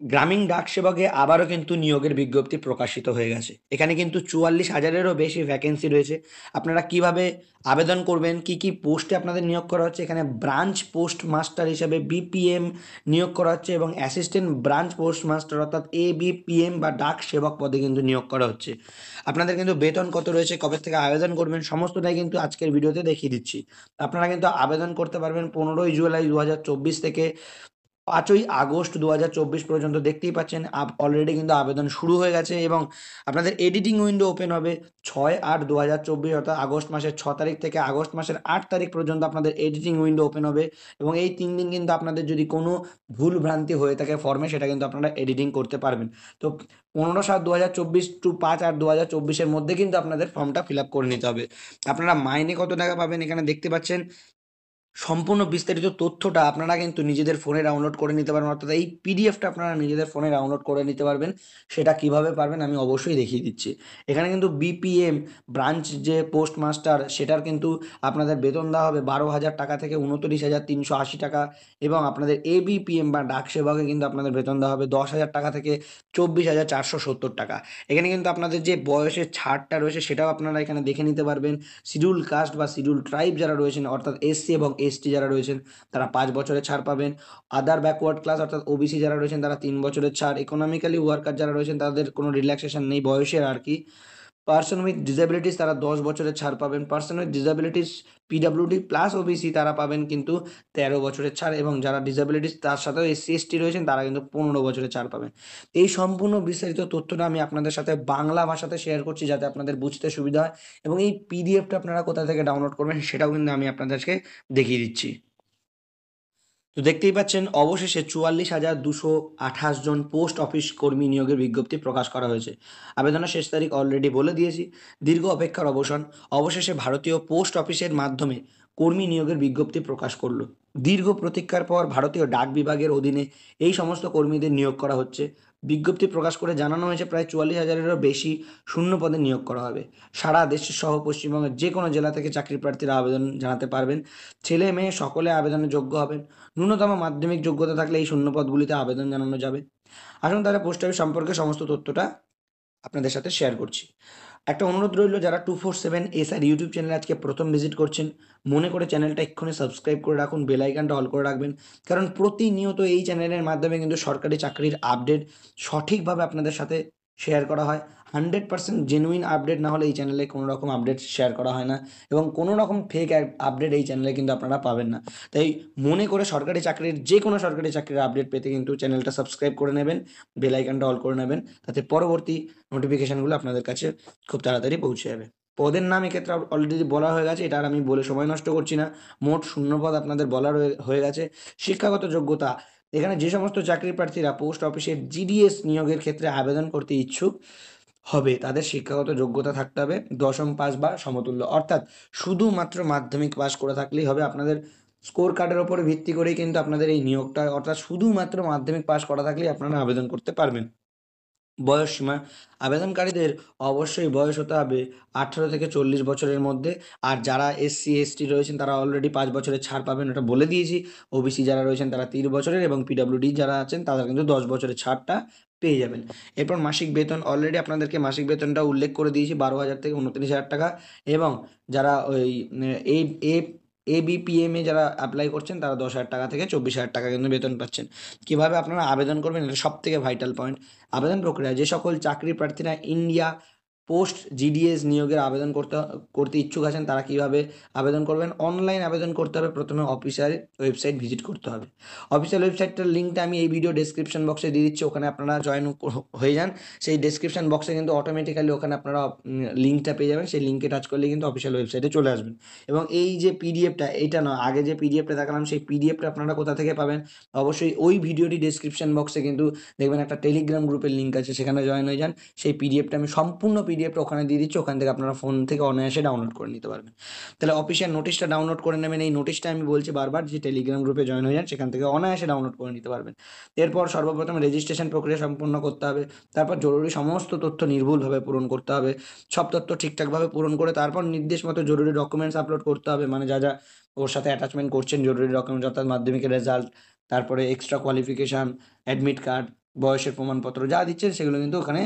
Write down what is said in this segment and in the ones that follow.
গ্রামীণ ডাক সেবকে আবারও কিন্তু নিয়োগের বিজ্ঞপ্তি প্রকাশিত হয়ে গেছে। এখানে কিন্তু ৪৪,০০০-এরও বেশি ভ্যাকেন্সি রয়েছে। আপনারা কিভাবে আবেদন করবেন, কি পোস্টে আপনাদের নিয়োগ করা হচ্ছে, এখানে ব্রাঞ্চ পোস্ট মাস্টার হিসেবে বিপিএম নিয়োগ করা হচ্ছে এবং অ্যাসিস্ট্যান্ট ব্রাঞ্চ পোস্ট মাস্টার অর্থাৎ এবিপিএম বা ডাক সেবক পদে কিন্তু নিয়োগ করা হচ্ছে। আপনাদের কিন্তু বেতন কত রয়েছে, কবে থেকে আবেদন করবেন সমস্তটাই কিন্তু আজকের ভিডিওতে দেখিয়ে দিচ্ছি। আপনারা কিন্তু আবেদন করতে পারবেন ১৫ই জুলাই ২০২৪ থেকে ৫ই আগস্ট ২০২৪ পর্যন্ত। দেখতেই পাচ্ছেন অলরেডি কিন্তু আবেদন শুরু হয়ে গেছে এবং আপনাদের এডিটিং উইন্ডো ওপেন হবে ৬/৮/২০২৪ অর্থাৎ আগস্ট মাসের ৬ তারিখ থেকে আগস্ট মাসের ৮ তারিখ পর্যন্ত আপনাদের এডিটিং উইন্ডো ওপেন হবে এবং এই ৩ দিন কিন্তু আপনাদের যদি কোনো ভুল ভ্রান্তি হয়ে থাকে ফর্মে সেটা কিন্তু আপনারা এডিটিং করতে পারবেন। তো ১৫/৭/২০২৪ টু ৫/৮/২০২৪ এর মধ্যে কিন্তু আপনাদের ফর্মটা ফিল আপ করে নিতে হবে। আপনারা মাইনে কত টাকা পাবেন এখানে দেখতে পাচ্ছেন। সম্পূর্ণ বিস্তারিত তথ্যটা আপনারা কিন্তু নিজেদের ফোনে ডাউনলোড করে নিতে পারবেন অর্থাৎ এই পিডিএফটা আপনারা নিজেদের ফোনে ডাউনলোড করে নিতে পারবেন। সেটা কিভাবে পারবেন আমি অবশ্যই দেখিয়ে দিচ্ছি। এখানে কিন্তু বিপিএম ব্রাঞ্চ যে পোস্ট মাস্টার সেটার কিন্তু আপনাদের বেতন দেওয়া হবে ১২,০০০ টাকা থেকে ২৯,৩৮০ টাকা এবং আপনাদের এবিপিএম বা ডাক সেবকে কিন্তু আপনাদের বেতন দেওয়া হবে ১০,০০০ টাকা থেকে ২৪,৪৭০ টাকা। এখানে কিন্তু আপনাদের যে বয়সের ছাড়টা রয়েছে সেটাও আপনারা এখানে দেখে নিতে পারবেন। শিডিউল কাস্ট বা শিডিউল ট্রাইব যারা রয়েছেন অর্থাৎ এসসি এবং এসটি যারা রয়েছেন তারা ৫ বছরের ছাড় পাবেন। আদার ব্যাকওয়ার্ড ক্লাস অর্থাৎ ওবিসি যারা রয়েছেন তারা ৩ বছরের ছাড়। ইকোনমিক্যালি ওয়ার্কার যারা রয়েছেন তাদের কোনো রিল্যাক্সেশন নেই বয়সের আরকি। পারসন উইথ ডিসেবিলিটিস তারা ১০ বছরের ছাড় পাবেন। Person with disabilities PWD plus OBC তারা পাবেন কিন্তু ১৩ বছরের ছাড় এবং যারা ডিসেবিলিটিস তার সাথেও এসসি এসটি রয়েছেন তারা কিন্তু ১৫ বছরের ছাড় পাবেন। এই সম্পূর্ণ বিস্তারিত তথ্যটা আমি আপনাদের সাথে বাংলা ভাষাতে শেয়ার করছি যাতে আপনাদের বুঝতে সুবিধা হয় এবং এই পিডিএফটা আপনারা কোথা থেকে ডাউনলোড করবেন সেটাও কিন্তু আমি আপনাদেরকে দেখিয়ে দিচ্ছি। তো দেখতেই পাচ্ছেন অবশেষে ৪৪,২২৮ জন পোস্ট অফিস কর্মী নিয়োগের বিজ্ঞপ্তি প্রকাশ করা হয়েছে। আবেদনের শেষ তারিখ অলরেডি বলে দিয়েছি। দীর্ঘ অপেক্ষার অবসান। অবশেষে ভারতীয় পোস্ট অফিসের মাধ্যমে কর্মী নিয়োগের বিজ্ঞপ্তি প্রকাশ করল। দীর্ঘ প্রতীক্ষার পর ভারতীয় ডাক বিভাগের অধীনে এই সমস্ত কর্মীদের নিয়োগ করা হচ্ছে। বিজ্ঞপ্তি প্রকাশ করে জানানো হয়েছে প্রায় ৪৪,০০০-এরও বেশি শূন্য পদে নিয়োগ করা হবে। সারা দেশে সহ পশ্চিমবঙ্গের যে কোনো জেলা থেকে চাকরি প্রার্থীরা আবেদন জানাতে পারবেন। ছেলে মেয়ে সকলে আবেদনের যোগ্য হবেন। ন্যূনতম মাধ্যমিক যোগ্যতা থাকলে এই শূন্য পদগুলিতে আবেদন জানানো যাবে। আসুন তাহলে পোস্ট অফিস সম্পর্কে সমস্ত তথ্যটা আপনাদের সাথে শেয়ার করছি। একটা অনুরোধ রইল যারা 247 এসআর ইউটিউব চ্যানেলে আজকে প্রথম ভিজিট করছেন, মনে করে চ্যানেলটা এক্ষুনি সাবস্ক্রাইব করে রাখুন, বেল আইকনটা অল করে রাখবেন। কারণ প্রতিনিয়ত এই চ্যানেলের মাধ্যমে কিন্তু সরকারি চাকরির আপডেট সঠিকভাবে আপনাদের সাথে শেয়ার করা হয়। 100% জেনুইন আপডেট না হলে এই চ্যানেলে কোনো রকম আপডেট শেয়ার করা হয় না এবং কোনো রকম ফেক আপডেট এই চ্যানেলে কিন্তু আপনারা পাবেন না। তাই মনে করে সরকারি চাকরির যে কোনো সরকারি চাকরির আপডেট পেতে কিন্তু চ্যানেলটা সাবস্ক্রাইব করে নেবেন, বেল আইকনটা অল করে নেবেন। তাতে পরবর্তী নোটিফিকেশনগুলো আপনাদের কাছে খুব তাড়াতাড়ি পৌঁছে যাবে। পদের নাম এক্ষেত্রে অলরেডি বলা হয়ে গেছে, এটা আর আমি বলে সময় নষ্ট করছি না। মোট শূন্য পদ আপনাদের বলা হয়ে গেছে। শিক্ষাগত যোগ্যতা, এখানে যে সমস্ত চাকরি প্রার্থীরা পোস্ট অফিসের জিডিএস নিয়োগের ক্ষেত্রে আবেদন করতে ইচ্ছুক হবে তাদের শিক্ষাগত যোগ্যতা থাকতে হবে দশম পাস বা সমতুল্য, অর্থাৎ শুধুমাত্র মাধ্যমিক পাস করে থাকলেই হবে। আপনাদের স্কোর কার্ডের ওপর ভিত্তি করেই কিন্তু আপনাদের এই নিয়োগটা, অর্থাৎ শুধুমাত্র মাধ্যমিক পাস করা থাকলেই আপনারা আবেদন করতে পারবেন। বয়সসীমা, আবেদনকারীদের অবশ্যই বয়স হতে হবে ১৮ থেকে ৪০ বছরের মধ্যে। আর যারা এসসি এসটি রয়েছেন তারা অলরেডি ৫ বছরের ছাড় পাবেন, ওটা বলে দিয়েছি। ওবিসি যারা রয়েছেন তারা ৩ বছরের এবং পিডব্লিউডি যারা আছেন তারা কিন্তু ১০ বছরের ছাড়টা পেয়ে যাবেন। এরপর মাসিক বেতন, অলরেডি আপনাদেরকে মাসিক বেতনটা উল্লেখ করে দিয়েছি ১২,০০০ থেকে ২৯,০০০ টাকা এবং যারা ওই এ এ এবিপিএমে যারা অ্যাপ্লাই করছেন তারা ১০,০০০ টাকা থেকে ২৪,০০০ টাকা কিন্তু বেতন পাচ্ছেন। কীভাবে আপনারা আবেদন করবেন এটা সবথেকে ভাইটাল পয়েন্ট। আবেদন প্রক্রিয়া, যে সকল চাকরি প্রার্থীরা ইন্ডিয়া পোস্ট জিডিএস নিয়োগের আবেদন করতে ইচ্ছুক আছেন তারা কীভাবে আবেদন করবেন। অনলাইন আবেদন করতে হবে, প্রথমে অফিসিয়াল ওয়েবসাইট ভিজিট করতে হবে। অফিসিয়াল ওয়েবসাইটটার লিঙ্কটা আমি এই ভিডিও ডেসক্রিপশন বক্সে দিয়ে দিচ্ছি, ওখানে আপনারা জয়েন হয়ে যান। সেই ডেসক্রিপশন বক্সে কিন্তু অটোমেটিক্যালি ওখানে আপনারা লিঙ্কটা পেয়ে যাবেন, সেই লিঙ্কে টাচ করলে কিন্তু অফিসিয়াল ওয়েবসাইটে চলে আসবেন। এবং এই যে পিডিএফটা, এইটা নয়, আগে যে পিডিএফটা দেখালাম সেই পিডিএফটা আপনারা কোথা থেকে পাবেন, অবশ্যই ওই ভিডিওটি ডেসক্রিপশন বক্সে কিন্তু দেখবেন একটা টেলিগ্রাম গ্রুপের লিঙ্ক আছে, সেখানে জয়েন হয়ে যান। সেই পিডিএফটা আমি সম্পূর্ণ পিডিএফটা ওখানে দিয়ে দিচ্ছি, ওখান থেকে আপনারা ফোন থেকে অনায়াসে ডাউনলোড করে নিতে পারবেন। তাহলে অফিসিয়াল নোটিশটা ডাউনলোড করে নেবেন। এই নোটিশটা আমি বলছি বারবার যে টেলিগ্রাম গ্রুপে জয়েন হয়ে যান, সেখান থেকে অনায়াসে ডাউনলোড করে নিতে পারবেন। এরপর সর্বপ্রথম রেজিস্ট্রেশন প্রক্রিয়া সম্পূর্ণ করতে হবে। তারপর জরুরি সমস্ত তথ্য নির্ভুলভাবে পূরণ করতে হবে। সব তথ্য ঠিকঠাকভাবে পূরণ করে তারপর নির্দেশ মতো জরুরি ডকুমেন্টস আপলোড করতে হবে, মানে যা ওর সাথে অ্যাটাচমেন্ট করছেন জরুরি ডকুমেন্টস, অর্থাৎ মাধ্যমিকের রেজাল্ট, তারপরে এক্সট্রা কোয়ালিফিকেশান, অ্যাডমিট কার্ড, বয়সের প্রমাণপত্র যা দিচ্ছেন সেগুলো কিন্তু ওখানে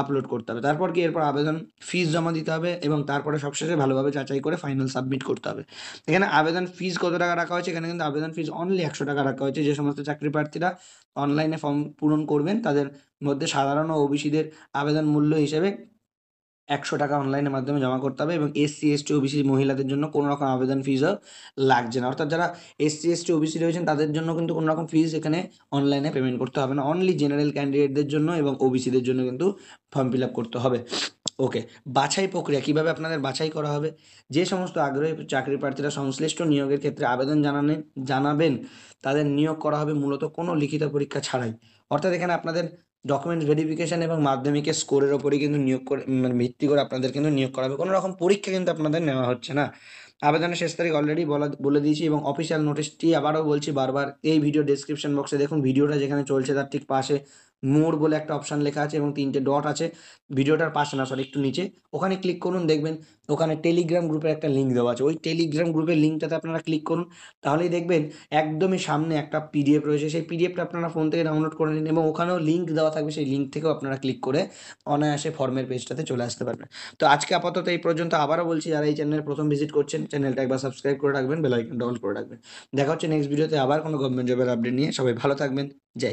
আপলোড করতে হবে। তারপর কি এরপর আবেদন ফিস জমা দিতে হবে এবং তারপরে সবশেষে ভালোভাবে যাচাই করে ফাইনাল সাবমিট করতে হবে। এখানে আবেদন ফিস কত টাকা রাখা হয়েছে? এখানে কিন্তু আবেদন ফিস অনলি 100 টাকা রাখা হয়েছে। যে সমস্ত চাকরি প্রার্থীরা অনলাইনে ফর্ম পূরণ করবেন তাদের মধ্যে সাধারণ ও ওবিসিদের আবেদন মূল্য হিসেবে 100 টাকা অনলাইনের মাধ্যমে জমা করতে হবে এবং এসসি, এসটি, ওবিসি মহিলাদের জন্য কোনো রকম আবেদন ফিসও লাগছে না। অর্থাৎ যারা এসসি, এসটি, ওবিসি রয়েছেন তাদের জন্য কিন্তু কোনো রকম ফিস এখানে অনলাইনে পেমেন্ট করতে হবে না। অনলি জেনারেল ক্যান্ডিডেটদের জন্য এবং ওবিসিদের জন্য কিন্তু ফর্ম ফিল আপ করতে হবে। ওকে, বাছাই প্রক্রিয়া কীভাবে আপনাদের বাছাই করা হবে? যে সমস্ত আগ্রহী চাকরি প্রার্থীরা সংশ্লিষ্ট নিয়োগের ক্ষেত্রে আবেদন জানাবেন তাদের নিয়োগ করা হবে মূলত কোনো লিখিত পরীক্ষা ছাড়াই। অর্থাৎ এখানে আপনাদের ডকুমেন্টস ভেরিফিকেশন এবং মাধ্যমিকের স্কোরের ওপরেই কিন্তু নিয়োগ করে মানে ভিত্তি করে আপনাদের কিন্তু নিয়োগ করা হবে। কোনো রকম পরীক্ষা কিন্তু আপনাদের নেওয়া হচ্ছে না। আবেদনের শেষ তারিখ অলরেডি বলে দিয়েছি এবং অফিসিয়াল নোটিশটি আবারও বলছি বারবার, এই ভিডিও ডেসক্রিপশন বক্সে দেখুন, ভিডিওটা যেখানে চলছে তার ঠিক পাশে মোর বলে একটা অপশান লেখা আছে এবং 3টে ডট আছে ভিডিওটার পাশে না, সরি একটু নিচে। ওখানে ক্লিক করুন, দেখবেন ওখানে টেলিগ্রাম গ্রুপের একটা লিঙ্ক দেওয়া আছে। ওই টেলিগ্রাম গ্রুপের লিঙ্কটাতে আপনারা ক্লিক করুন, তাহলেই দেখবেন একদমই সামনে একটা পিডিএফ রয়েছে। সেই পিডিএফটা আপনারা ফোন থেকে ডাউনলোড করে নিন এবং ওখানেও লিঙ্ক দেওয়া থাকবে, সেই লিঙ্ক থেকেও আপনারা ক্লিক করে অনায়াসে ফর্মের পেজটাতে চলে আসতে পারবেন। তো আজকে আপাতত এই পর্যন্ত। আবারও বলছি, যারা এই চ্যানেলে প্রথম ভিজিট করছেন চ্যানেলটা একবার সাবস্ক্রাইব করে রাখবেন, বেল আইকনটা অল করে রাখবেন। দেখা হচ্ছে নেক্সট ভিডিওতে আবার কোনো গভর্নমেন্ট জবের আপডেট নিয়ে। সবাই ভালো থাকবেন। জয়